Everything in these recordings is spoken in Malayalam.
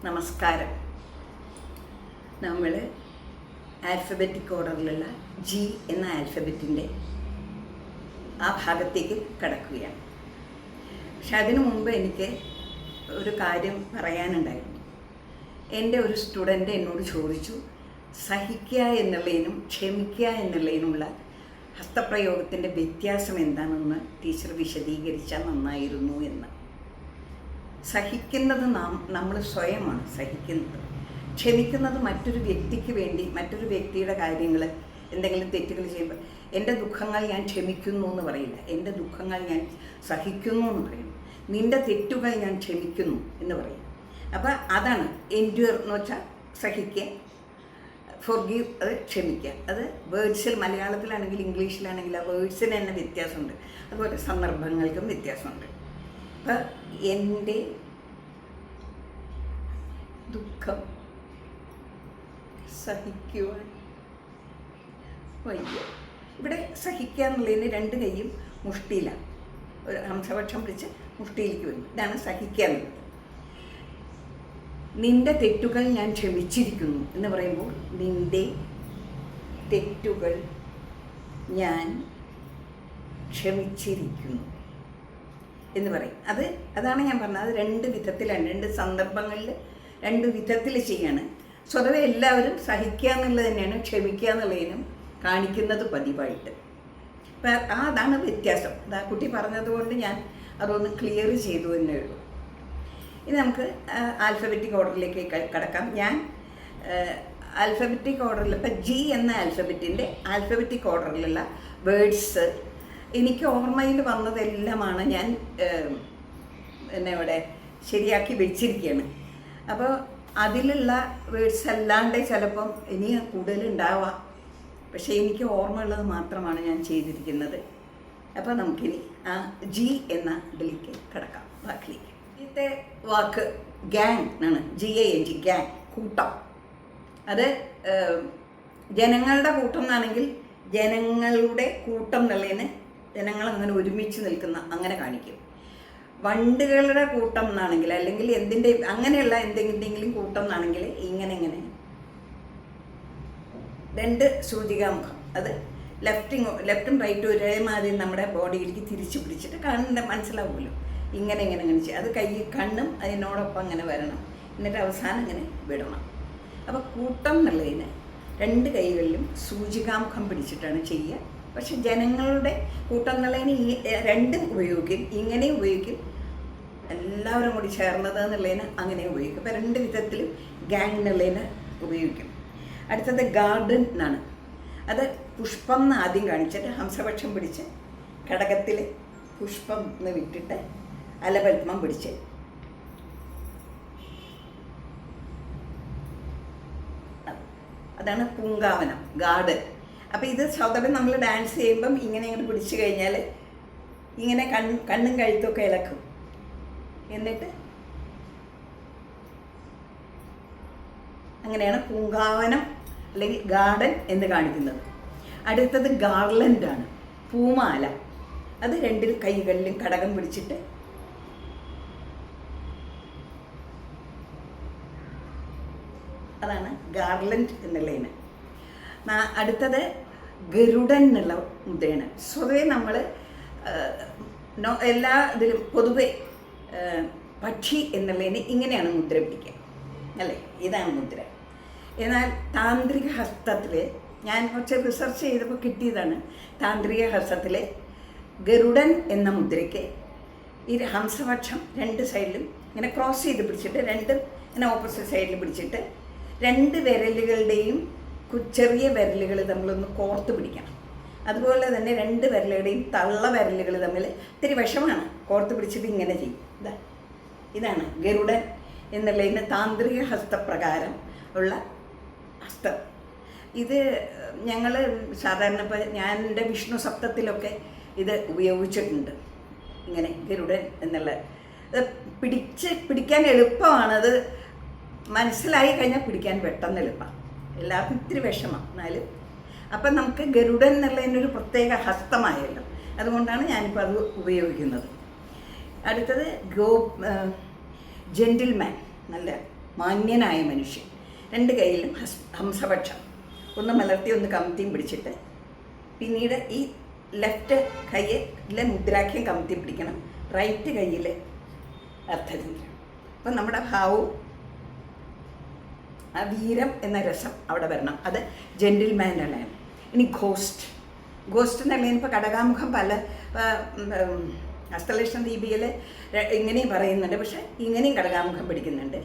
നമസ്കാരം. നമ്മൾ ആൽഫബറ്റിക് ഓർഡറിലുള്ള ജി എന്ന ആൽഫബറ്റിൻ്റെ ആ ഭാഗത്തേക്ക് കടക്കുകയാണ്. പക്ഷെ അതിനു മുമ്പ് എനിക്ക് ഒരു കാര്യം പറയാനുണ്ടായിരുന്നു. എൻ്റെ ഒരു സ്റ്റുഡൻ്റ് എന്നോട് ചോദിച്ചു, സഹിക്കുക എന്നുള്ളതിനും ക്ഷമിക്കുക എന്നുള്ളതിനുമുള്ള ഹസ്തപ്രയോഗത്തിൻ്റെ വ്യത്യാസം എന്താണെന്ന് ടീച്ചർ വിശദീകരിച്ചാൽ നന്നായിരുന്നു എന്ന്. സഹിക്കുന്നത് നമ്മൾ സ്വയമാണ് സഹിക്കുന്നത്. ക്ഷമിക്കുന്നത് മറ്റൊരു വ്യക്തിക്ക് വേണ്ടി, മറ്റൊരു വ്യക്തിയുടെ കാര്യങ്ങൾ, എന്തെങ്കിലും തെറ്റുകൾ ചെയ്യുമ്പോൾ എൻ്റെ ദുഃഖങ്ങൾ ഞാൻ ക്ഷമിക്കുന്നു എന്ന് പറയില്ല, എൻ്റെ ദുഃഖങ്ങൾ ഞാൻ സഹിക്കുന്നു എന്ന് പറയും. നിൻ്റെ തെറ്റുകൾ ഞാൻ ക്ഷമിക്കുന്നു എന്ന് പറയും. അപ്പോൾ അതാണ് എൻഡ്യൂർ എന്ന് വെച്ചാൽ സഹിക്കുക, ഫോർഗീവ് അത് ക്ഷമിക്കുക. അത് വേർഡ്സിൽ മലയാളത്തിലാണെങ്കിൽ ഇംഗ്ലീഷിലാണെങ്കിൽ ആ വേർഡ്സിന് തന്നെ വ്യത്യാസമുണ്ട്, അതുപോലെ സന്ദർഭങ്ങൾക്കും വ്യത്യാസമുണ്ട്. അപ്പം എൻ്റെ ദുഃഖം സഹിക്കുവാൻ വയ്യ. ഇവിടെ സഹിക്കുക എന്നുള്ളതിന് രണ്ട് കൈയും മുഷ്ടിയിലാണ്, ഒരു ഹംസപക്ഷം പിടിച്ച് മുഷ്ടിയിലേക്ക് വരും. ഇതാണ് സഹിക്കുക എന്നുള്ളത്. നിൻ്റെ തെറ്റുകൾ ഞാൻ ക്ഷമിച്ചിരിക്കുന്നു എന്ന് പറയുമ്പോൾ നിൻ്റെ തെറ്റുകൾ ഞാൻ ക്ഷമിച്ചിരിക്കുന്നു എന്ന് പറയും. അതാണ് ഞാൻ പറഞ്ഞത്. അത് രണ്ട് വിധത്തിലാണ്, രണ്ട് സന്ദർഭങ്ങളിൽ രണ്ട് വിധത്തിൽ ചെയ്യാണ്. സ്വതവേ എല്ലാവരും സഹിക്കുക എന്നുള്ളത് തന്നെയാണ് ക്ഷമിക്കുക എന്നുള്ളതിനും കാണിക്കുന്നത് പതിവായിട്ട്. അപ്പം അതാണ് വ്യത്യാസം. അതാ കുട്ടി പറഞ്ഞതുകൊണ്ട് ഞാൻ അതൊന്ന് ക്ലിയർ ചെയ്തു എന്നേ ഉള്ളൂ. ഇനി നമുക്ക് ആൽഫബറ്റിക് ഓർഡറിലേക്ക് കടക്കാം. ഞാൻ ആൽഫബറ്റിക് ഓർഡറിൽ ഇപ്പം ജി എന്ന ആൽഫബറ്റിൻ്റെ ആൽഫബറ്റിക് ഓർഡറിലുള്ള വേർഡ്സ് എനിക്ക് ഓർമ്മയിൽ വന്നതെല്ലാമാണ് ഞാൻ എന്നെ ഇവിടെ ശരിയാക്കി വെച്ചിരിക്കുകയാണ്. അപ്പോൾ അതിലുള്ള വേർഡ്സ് അല്ലാണ്ട് ചിലപ്പം ഇനി കൂടുതലുണ്ടാവാം, പക്ഷേ എനിക്ക് ഓർമ്മയുള്ളത് മാത്രമാണ് ഞാൻ ചെയ്തിരിക്കുന്നത്. അപ്പോൾ നമുക്കിനി ആ ജി എന്ന ഇതിലേക്ക് കിടക്കാം, വാക്കിലേക്ക്. ഇന്നത്തെ വാക്ക് ഗ്യാങ് ആണ്. GANG, ഗ്യാങ്, കൂട്ടം. അത് ജനങ്ങളുടെ കൂട്ടം എന്നാണെങ്കിൽ ജനങ്ങളുടെ കൂട്ടം എന്നുള്ളതിന് ജനങ്ങൾ അങ്ങനെ ഒരുമിച്ച് നിൽക്കുന്ന അങ്ങനെ കാണിക്കും. വണ്ടുകളുടെ കൂട്ടം എന്നാണെങ്കിൽ, അല്ലെങ്കിൽ എന്തിൻ്റെ അങ്ങനെയുള്ള എന്തെങ്കിലും കൂട്ടം എന്നാണെങ്കിൽ ഇങ്ങനെ രണ്ട് സൂചികാമുഖം. അത് ലെഫ്റ്റും റൈറ്റും ഒരേമാതിരി നമ്മുടെ ബോഡിയിലേക്ക് തിരിച്ചു പിടിച്ചിട്ട് കണ്ണിൻ്റെ മനസ്സിലാവുമല്ലോ. ഇങ്ങനെ ചെയ്യും. അത് കണ്ണും അതിനോടൊപ്പം അങ്ങനെ വരണം, എന്നിട്ട് അവസാനം ഇങ്ങനെ വിടണം. അപ്പോൾ കൂട്ടം എന്നുള്ളതിന് രണ്ട് കൈകളിലും സൂചികാമുഖം പിടിച്ചിട്ടാണ് ചെയ്യുക. പക്ഷെ ജനങ്ങളുടെ കൂട്ടം എന്നുള്ളതിന് രണ്ടും ഉപയോഗിക്കും, ഇങ്ങനെയും ഉപയോഗിക്കും, എല്ലാവരും കൂടി ചേർന്നത് എന്നുള്ളതിന് അങ്ങനെ ഉപയോഗിക്കും. അപ്പോൾ രണ്ട് വിധത്തിലും ഗ്യാങ് എന്നുള്ളതിന് ഉപയോഗിക്കും. അടുത്തത് ഗാർഡൻ എന്നാണ്. അത് പുഷ്പം എന്ന് ആദ്യം കാണിച്ചിട്ട് ഹംസപക്ഷം പിടിച്ച് ഘടകത്തിൽ പുഷ്പം എന്ന് വിട്ടിട്ട് അലപത്മം പിടിച്ച് അതാണ് പൂങ്കാവനം, ഗാർഡൻ. അപ്പോൾ ഇത് സ്വതവേ നമ്മൾ ഡാൻസ് ചെയ്യുമ്പം ഇങ്ങനെ പിടിച്ചു കഴിഞ്ഞാൽ ഇങ്ങനെ കണ്ണും കഴുത്തൊക്കെ ഇളക്കും, എന്നിട്ട് അങ്ങനെയാണ് പൂങ്കാവനം അല്ലെങ്കിൽ ഗാർഡൻ എന്ന് കാണിക്കുന്നത്. അടുത്തത് ഗാർലൻഡാണ്, പൂമാല. അത് രണ്ട് കൈകളിലും ഘടകം പിടിച്ചിട്ട് അതാണ് ഗാർലൻഡ് എന്നുള്ളതിന്. അടുത്തത് ഗരുഡൻ എന്നുള്ള മുദ്രയാണ്. സ്വതവേ നമ്മൾ എല്ലാ ഇതിലും പൊതുവെ പക്ഷി എന്നുള്ളതിന് ഇങ്ങനെയാണ് മുദ്ര പിടിക്കുക, അല്ലേ? ഇതാണ് മുദ്ര. എന്നാൽ താന്ത്രിക ഹസ്തത്തിൽ ഞാൻ കുറച്ച് റിസർച്ച് ചെയ്തപ്പോൾ കിട്ടിയതാണ്. താന്ത്രിക ഹസ്തത്തിൽ ഗരുഡൻ എന്ന മുദ്രയ്ക്ക് ഈ ഹംസപക്ഷം രണ്ട് സൈഡിലും ഇങ്ങനെ ക്രോസ് ചെയ്ത് പിടിച്ചിട്ട്, രണ്ട് ഇങ്ങനെ ഓപ്പോസിറ്റ് സൈഡിൽ പിടിച്ചിട്ട് രണ്ട് വിരലുകളുടെയും ചെറിയ വിരലുകൾ നമ്മളൊന്ന് കോർത്ത് പിടിക്കണം. അതുപോലെ തന്നെ രണ്ട് വിരലുകളുടെയും തള്ള വിരലുകൾ തമ്മിൽ ഇത്തിരി വിഷമാണ്, കോർത്ത് പിടിച്ചിട്ട് ഇങ്ങനെ ചെയ്യും. ഇതാണ് ഗരുഡൻ എന്നുള്ളതിന് താന്ത്രിക ഹസ്തപ്രകാരം ഉള്ള ഹസ്തം. ഇത് ഞങ്ങൾ സാധാരണ ഇപ്പോൾ ഞാൻ എൻ്റെ വിഷ്ണു സപ്തത്തിലൊക്കെ ഇത് ഉപയോഗിച്ചിട്ടുണ്ട്. ഇങ്ങനെ ഗരുഡൻ എന്നുള്ള ഇത് പിടിക്കാൻ എളുപ്പമാണത്. മനസ്സിലായി കഴിഞ്ഞാൽ പിടിക്കാൻ പെട്ടെന്ന് എളുപ്പമാണ്. എല്ലാവർക്കും ഇത്തിരി വിഷമം എന്നാലും. അപ്പം നമുക്ക് ഗരുഡൻ എന്നുള്ളതിനൊരു പ്രത്യേക ഹസ്തമായല്ലോ, അതുകൊണ്ടാണ് ഞാനിപ്പോൾ അത് ഉപയോഗിക്കുന്നത്. അടുത്തത് ജെൻറ്റിൽമാൻ, നല്ല മാന്യനായ മനുഷ്യൻ. രണ്ട് കൈയിലും ഹംസപക്ഷം, ഒന്ന് മലർത്തി ഒന്ന് കമത്തിയും പിടിച്ചിട്ട്, പിന്നീട് ഈ ലെഫ്റ്റ് കൈയിലെ മുദ്രാഖ്യം കമത്തി പിടിക്കണം, റൈറ്റ് കൈയിൽ അർത്ഥചന്ദ്രൻ. അപ്പം നമ്മുടെ ഭാവവും ആ വീരം എന്ന രസം അവിടെ വരണം. അത് ജെന്റിൽമാനാണ്. ഇനി ഗോസ്റ്റ് എന്നുള്ളതിന് ഇപ്പോൾ കടകാമുഖം പല ഹസ്തലക്ഷണ ദീപികയിൽ ഇങ്ങനെയും പറയുന്നുണ്ട്, പക്ഷെ ഇങ്ങനെയും കടകാമുഖം പിടിക്കുന്നുണ്ട്.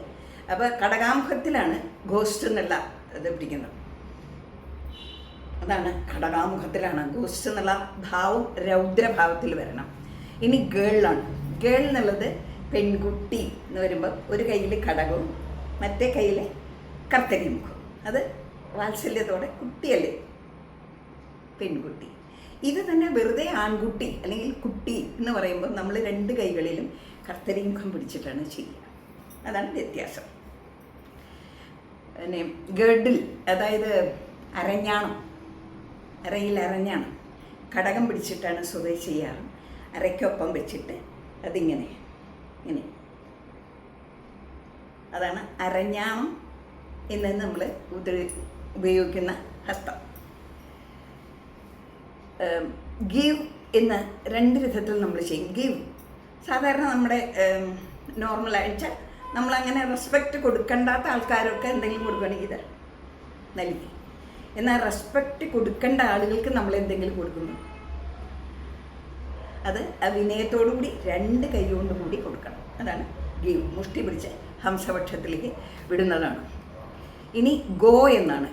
അപ്പോൾ കടകാമുഖത്തിലാണ് ഗോസ്റ്റ് എന്നുള്ള ഇത് പിടിക്കുന്നത്. അതാണ് കടകാമുഖത്തിലാണ് ഗോസ്റ്റ് എന്നുള്ള ഭാവം രൗദ്രഭാവത്തിൽ വരണം. ഇനി ഗേളാണ്. ഗേൾ എന്നുള്ളത് പെൺകുട്ടി എന്ന് വരുമ്പോൾ ഒരു കയ്യിൽ കടകവും മറ്റേ കയ്യിൽ കർത്തരി മുഖം. അത് വാത്സല്യത്തോടെ കുട്ടിയല്ലേ പെൺകുട്ടി. ഇത് തന്നെ വെറുതെ ആൺകുട്ടി അല്ലെങ്കിൽ കുട്ടി എന്ന് പറയുമ്പോൾ നമ്മൾ രണ്ട് കൈകളിലും കർത്തരി മുഖം പിടിച്ചിട്ടാണ് ചെയ്യുക. അതാണ് വ്യത്യാസം. പിന്നെ ഗഡിൽ, അതായത് അരഞ്ഞാണം, അരയിൽ അരഞ്ഞാണം കടകം പിടിച്ചിട്ടാണ് സ്വതേ ചെയ്യാറ്. അരയ്ക്കൊപ്പം വെച്ചിട്ട് അതിങ്ങനെ ഇങ്ങനെ, അതാണ് അരഞ്ഞാണം എന്ന് നമ്മൾ ഉപയോഗിക്കുന്ന ഹസ്തം. ഗീവ് എന്ന് രണ്ട് വിധത്തിൽ നമ്മൾ ചെയ്യും. ഗീവ് സാധാരണ നമ്മുടെ നോർമലായിട്ട് നമ്മളങ്ങനെ റെസ്പെക്റ്റ് കൊടുക്കേണ്ടാത്ത ആൾക്കാരൊക്കെ എന്തെങ്കിലും കൊടുക്കുകയാണെങ്കിൽ ഇത് നൽകി. എന്നാൽ റെസ്പെക്റ്റ് കൊടുക്കേണ്ട ആളുകൾക്ക് നമ്മൾ എന്തെങ്കിലും കൊടുക്കുന്നു, അത് വിനയത്തോടു കൂടി രണ്ട് കൈ കൊണ്ട് കൂടി കൊടുക്കണം. അതാണ് ഗീവ്. മുഷ്ടി പിടിച്ച് ഹംസപക്ഷത്തിലേക്ക് വിടുന്നതാണ്. ഇനി ഗോ എന്നാണ്.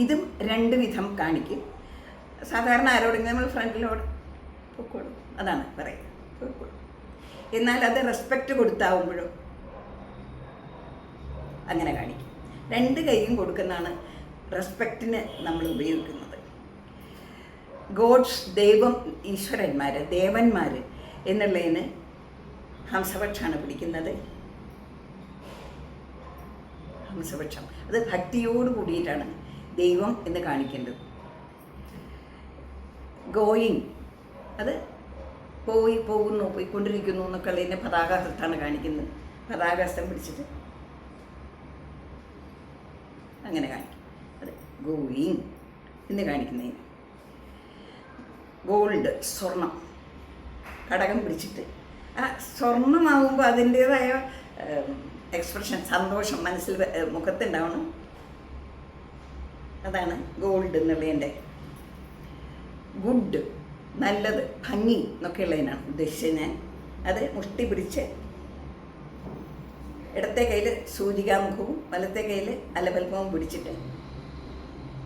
ഇതും രണ്ട് വിധം കാണിക്കും. സാധാരണ ആരോടെങ്കിലും നമ്മൾ ഫ്രണ്ടിലോട് പൊക്കോളും, അതാണ് പറയുക, പൊക്കോളും. എന്നാൽ അത് റെസ്പെക്റ്റ് കൊടുത്താവുമ്പോഴും അങ്ങനെ കാണിക്കും. രണ്ട് കൈയും കൊടുക്കുന്നതാണ് റെസ്പെക്റ്റിന് നമ്മൾ ഉപയോഗിക്കുന്നത്. ഗോഡ്സ്, ദൈവം, ഈശ്വരന്മാർ, ദേവന്മാർ എന്നുള്ളതിന് ഹംസപക്ഷമാണ് പിടിക്കുന്നത്. ഹംസപക്ഷം അത് ഭക്തിയോട് കൂടിയിട്ടാണ് ദൈവം എന്ന് കാണിക്കേണ്ടത്. ഗോയിങ്, അത് പോയിക്കൊണ്ടിരിക്കുന്നു എന്നൊക്കെ ഉള്ളതിനെ പതാകഹസ്തമാണ് കാണിക്കുന്നത്. പതാകഹസ്തം പിടിച്ചിട്ട് അങ്ങനെ കാണിക്കും. അത് ഗോയിങ് എന്ന് കാണിക്കുന്നതിന്. ഗോൾഡ്, സ്വർണം, കടകം പിടിച്ചിട്ട് ആ സ്വർണമാകുമ്പോൾ അതിൻ്റേതായ എക്സ്പ്രഷൻ, സന്തോഷം മനസ്സിൽ മുഖത്തുണ്ടാവണം. അതാണ് ഗോൾഡ് എന്നുള്ളതിൻ്റെ. ഗുഡ്, നല്ലത്, ഭംഗി എന്നൊക്കെ ഉള്ളതിനാണ് ഉദ്ദേശിച്ചത് ഞാൻ. അത് മുഷ്ടി പിടിച്ച് ഇടത്തെ കയ്യിൽ സൂചികാമുഖവും വലത്തെ കയ്യിൽ അലപൽപ്പവും പിടിച്ചിട്ട്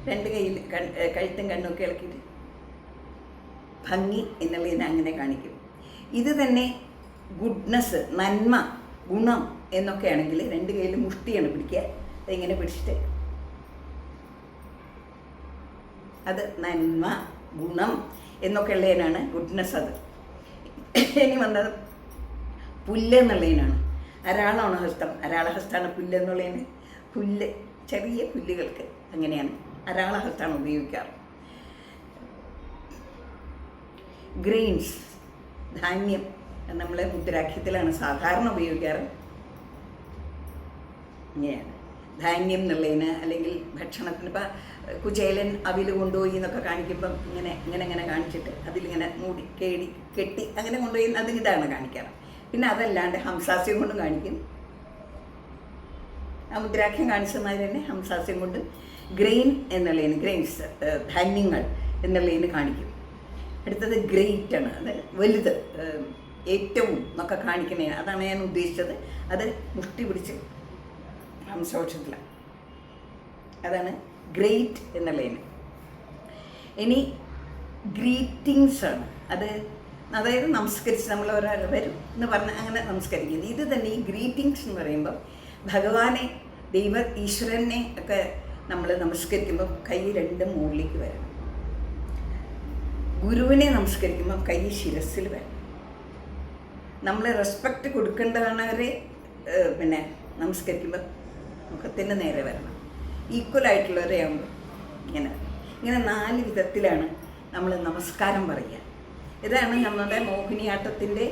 രണ്ട് കയ്യിൽ കഴുത്തും കണ്ണുമൊക്കെ ഇളക്കിയിട്ട് ഭംഗി എന്നുള്ളതിനെ അങ്ങനെ കാണിക്കും. ഇത് തന്നെ ഗുഡ്നെസ്, നന്മ, ഗുണം എന്നൊക്കെ ആണെങ്കിൽ രണ്ട് കയ്യിൽ മുഷ്ടിയാണ് പിടിക്കുക. അതിങ്ങനെ പിടിച്ചിട്ട് അത് നന്മ, ഗുണം എന്നൊക്കെ ഉള്ളതിനാണ് ഗുഡ്നെസ്. അത് ഇനി വന്നത് പുല്ല് എന്നുള്ളതിനാണ്. അരാളാണ് ഹസ്തം. അരാളഹസ്തമാണ് പുല്ല് എന്നുള്ളതിന്. പുല്ല്, ചെറിയ പുല്ലുകൾക്ക് അങ്ങനെയാണ് അരാളഹസ്തമാണ് ഉപയോഗിക്കാറ്. ഗ്രെയിൻസ്, ധാന്യം, നമ്മളെ മുദ്രാഖ്യത്തിലാണ് സാധാരണ ഉപയോഗിക്കാറ്. ഇങ്ങനെയാണ് ധാന്യം എന്നുള്ളതിന്. അല്ലെങ്കിൽ ഭക്ഷണത്തിന് ഇപ്പം കുചേലൻ അവിൽ കൊണ്ടുപോയി എന്നൊക്കെ കാണിക്കുമ്പം ഇങ്ങനെ ഇങ്ങനെ ഇങ്ങനെ കാണിച്ചിട്ട് അതിലിങ്ങനെ മൂടി കെട്ടി അങ്ങനെ കൊണ്ടുപോയി അത് ഇതാണ് കാണിക്കാറ്. പിന്നെ അതല്ലാണ്ട് ഹംസാസ്യം കൊണ്ടും കാണിക്കും. ആ മുദ്രാഖ്യം കാണിച്ചമാതിരി തന്നെ ഹംസാസ്യം കൊണ്ട് ഗ്രെയിൻ എന്നുള്ളതിന്, ഗ്രെയിൻസ് ധാന്യങ്ങൾ എന്നുള്ളതിന് കാണിക്കും. അടുത്തത് ഗ്രേറ്റ് ആണ്. അത് വലുത്, ഏറ്റവും എന്നൊക്കെ കാണിക്കുന്നതിന്. അതാണ് ഞാൻ ഉദ്ദേശിച്ചത്. അത് മുഷ്ടി പിടിച്ച് ഹംസപക്ഷത്തിലാണ്. അതാണ് ഗ്രേറ്റ് എന്നുള്ളതിന്. ഇനി ഗ്രീറ്റിങ്സ് ആണ്. അതായത് നമസ്കരിച്ച് നമ്മൾ ഒരാൾ വരും എന്ന് പറഞ്ഞ് അങ്ങനെ നമസ്കരിക്കുന്നത്. ഇത് തന്നെ ഈ ഗ്രീറ്റിങ്സ് എന്ന് പറയുമ്പോൾ ഭഗവാനെ, ഈശ്വരനെ ഒക്കെ നമ്മൾ നമസ്കരിക്കുമ്പോൾ കൈ രണ്ടും മുകളിലേക്ക് വരണം. ഗുരുവിനെ നമസ്കരിക്കുമ്പോൾ കൈ ശിരസിൽ വരണം. നമ്മൾ റെസ്പെക്റ്റ് കൊടുക്കേണ്ടവരെ പിന്നെ നമസ്കരിക്കുമ്പോൾ മുഖത്തിൻ്റെ നേരെ വരണം. ഈക്വലായിട്ടുള്ളവരെ ആകുമ്പോൾ ഇങ്ങനെ 4 വിധത്തിലാണ് നമ്മൾ നമസ്കാരം പറയുക. ഇതാണ് നമ്മുടെ മോഹിനിയാട്ടത്തിൻ്റെ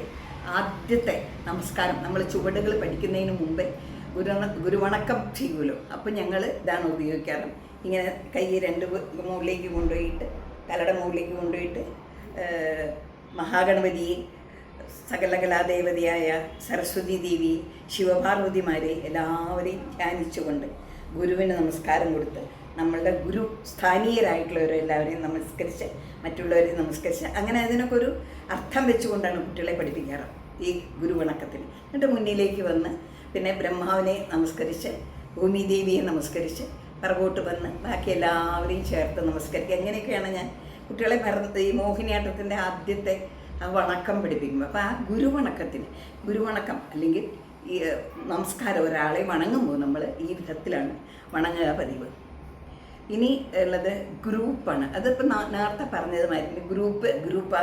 ആദ്യത്തെ നമസ്കാരം. നമ്മൾ ചുവടുകൾ പഠിക്കുന്നതിന് മുമ്പേ ഗുരുവണക്കം ചെയ്യുമല്ലോ. അപ്പം ഞങ്ങൾ ഇതാണ് ഉപയോഗിക്കാറ്. ഇങ്ങനെ കൈ രണ്ട് മുകളിലേക്ക് കൊണ്ടുപോയിട്ട്, തലയുടെ മുകളിലേക്ക് കൊണ്ടുപോയിട്ട് മഹാഗണപതിയെ, സകലകലാദേവതയായ സരസ്വതി ദേവി, ശിവപാർവതിമാരെ എല്ലാവരെയും ധ്യാനിച്ചുകൊണ്ട് ഗുരുവിന് നമസ്കാരം കൊടുത്ത് നമ്മളുടെ ഗുരു സ്ഥാനീയരായിട്ടുള്ളവരെല്ലാവരെയും നമസ്കരിച്ച് മറ്റുള്ളവരെ നമസ്കരിച്ച് അങ്ങനെ അതിനൊക്കെ ഒരു അർത്ഥം വെച്ചുകൊണ്ടാണ് കുട്ടികളെ പഠിപ്പിക്കാറ് ഈ ഗുരുവണക്കത്തിന്. എന്നിട്ട് മുന്നിലേക്ക് വന്ന് പിന്നെ ബ്രഹ്മാവിനെ നമസ്കരിച്ച് ഭൂമിദേവിയെ നമസ്കരിച്ച് പുറകോട്ട് വന്ന് ബാക്കി എല്ലാവരെയും ചേർത്ത് നമസ്കരിക്കുക. എങ്ങനെയൊക്കെയാണ് ഞാൻ കുട്ടികളെ ഈ മോഹിനിയാട്ടത്തിൻ്റെ ആദ്യത്തെ ആ വണക്കം പഠിപ്പിക്കുമ്പോൾ. അപ്പോൾ ആ ഗുരുവണക്കം അല്ലെങ്കിൽ ഈ നമസ്കാരം, ഒരാളെ വണങ്ങുമ്പോൾ നമ്മൾ ഈ വിധത്തിലാണ് വണങ്ങുക പതിവ്. ഇനി ഉള്ളത് ഗ്രൂപ്പാണ്. അതിപ്പോൾ നേരത്തെ പറഞ്ഞതുമാതിരി ഗ്രൂപ്പ്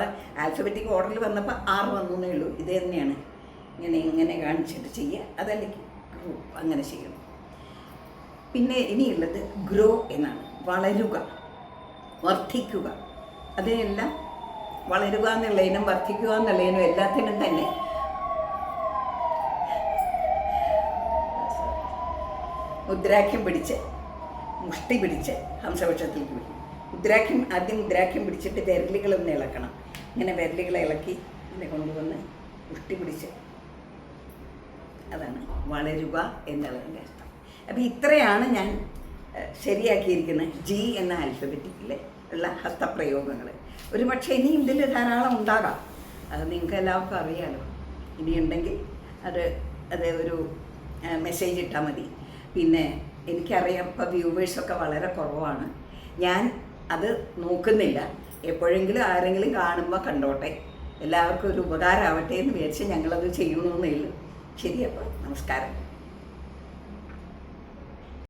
ആൽഫബറ്റിക് ഓർഡറിൽ വന്നപ്പോൾ 6 വന്നു എന്നേ ഉള്ളൂ. ഇത് തന്നെയാണ് ഇങ്ങനെ കാണിച്ചിട്ട് ചെയ്യുക, അതല്ലെങ്കിൽ ഗ്രൂപ്പ് അങ്ങനെ ചെയ്യണം. പിന്നെ ഇനിയുള്ളത് ഗ്രോ എന്നാണ്, വളരുക, വർദ്ധിക്കുക. അതിനെല്ലാം വളരുക എന്നുള്ളതിനും വർദ്ധിക്കുക എന്നുള്ളതിനും എല്ലാത്തിനും തന്നെ മുദ്രാഖ്യം പിടിച്ച് മുഷ്ടി പിടിച്ച് ഹംസവൃക്ഷത്തിലേക്ക് വയ്ക്കും. ആദ്യം മുദ്രാഖ്യം പിടിച്ചിട്ട് വിരലുകളൊന്ന് ഇളക്കണം. ഇങ്ങനെ വിരലുകളെ ഇളക്കി ഇങ്ങനെ കൊണ്ടുവന്ന് മുഷ്ടി പിടിച്ച്, അതാണ് വളരുക എന്നുള്ളതിൻ്റെ അർത്ഥം. അപ്പോൾ ഇത്രയാണ് ഞാൻ ശരിയാക്കിയിരിക്കുന്നത് ജി എന്ന ആൽഫബറ്റിക്കിൽ ഉള്ള ഹസ്തപ്രയോഗങ്ങൾ. ഒരു പക്ഷേ ഇനി ഇതിൽ ധാരാളം ഉണ്ടാകാം, അത് നിങ്ങൾക്ക് എല്ലാവർക്കും അറിയാമല്ലോ. ഇനിയുണ്ടെങ്കിൽ അത് ഒരു മെസ്സേജ് ഇട്ടാൽ മതി. പിന്നെ എനിക്കറിയാം ഇപ്പോൾ വ്യൂവേഴ്സൊക്കെ വളരെ കുറവാണ്, ഞാൻ അത് നോക്കുന്നില്ല. എപ്പോഴെങ്കിലും ആരെങ്കിലും കാണുമ്പോൾ കണ്ടോട്ടെ, എല്ലാവർക്കും ഒരു ഉപകാരമാവട്ടെ എന്ന് വിചാരിച്ച് ഞങ്ങളത് ചെയ്യണമെന്നേ ഉള്ളൂ. ശരി, അപ്പോൾ നമസ്കാരം.